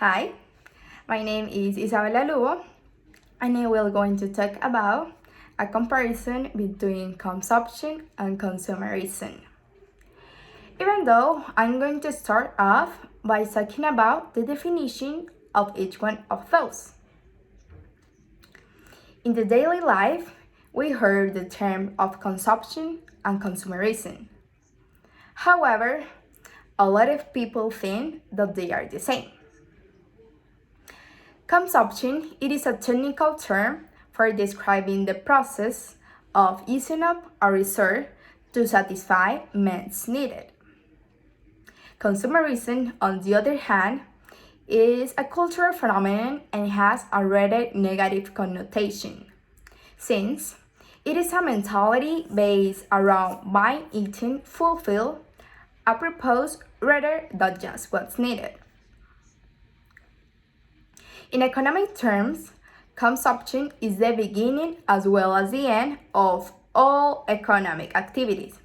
Hi, my name is Isabella Lubo, and I will going to talk about a comparison between consumption and consumerism. Even though I'm going to start off by talking about the definition of each one of those. In the daily life, we heard the term of consumption and consumerism. However, a lot of people think that they are the same. Consumption, it is a technical term for describing the process of using up a resource to satisfy needs needed. Consumerism, on the other hand, is a cultural phenomenon and has a rather negative connotation, since it is a mentality based around buying, eating, fulfill, apropos rather than just what's needed. In economic terms, consumption is the beginning as well as the end of all economic activities.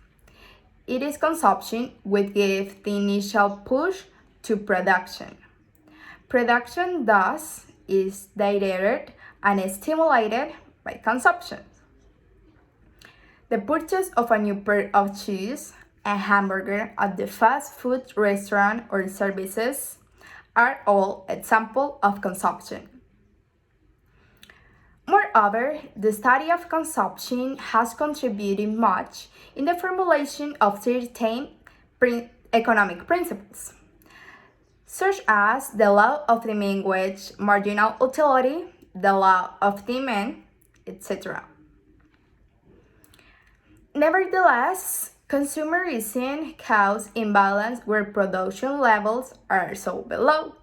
It is consumption which gives the initial push to production. Production, thus, is directed and stimulated by consumption. The purchase of a new pair of shoes, a hamburger at the fast food restaurant or services are all examples of consumption. Moreover, the study of consumption has contributed much in the formulation of certain economic principles, such as the law of the mean wage, marginal utility, the law of demand, etc. Nevertheless, consumerism causes imbalance where production levels are so below,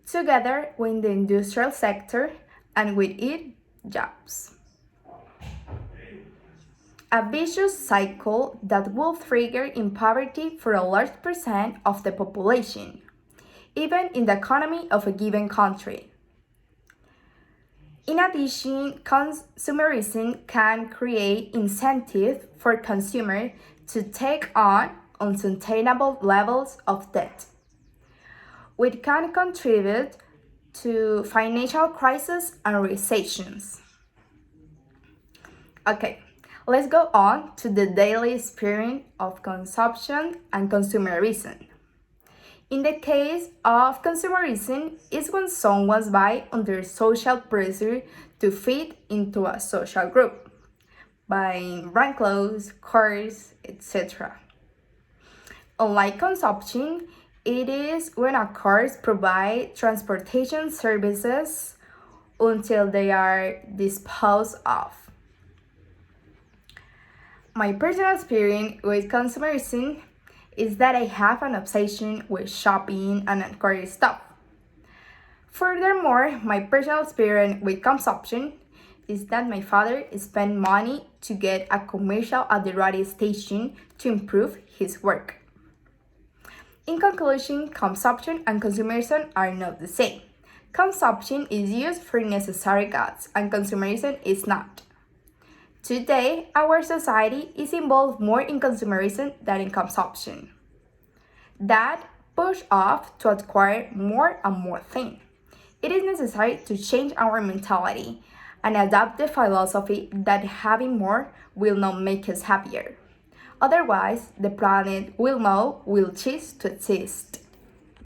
together with the industrial sector and with it jobs. A vicious cycle that will trigger in poverty for a large percent of the population, even in the economy of a given country. In addition, consumerism can create incentive for consumers to take on unsustainable levels of debt, which can contribute to financial crises and recessions. Okay, let's go on to the daily experience of consumption and consumerism. In the case of consumerism, is when someone buys under social pressure to fit into a social group, buying brand clothes, cars, etc. Unlike consumption, it is when a cars provide transportation services until they are disposed of. My personal experience with consumerism is that I have an obsession with shopping and acquiring stuff. Furthermore, my personal experience with consumption is that my father spent money to get a commercial at the radio station to improve his work. In conclusion, consumption and consumerism are not the same. Consumption is used for necessary goods and consumerism is not. Today, our society is involved more in consumerism than in consumption. That push us to acquire more and more things. It is necessary to change our mentality and adopt the philosophy that having more will not make us happier. Otherwise, the planet will cease to exist.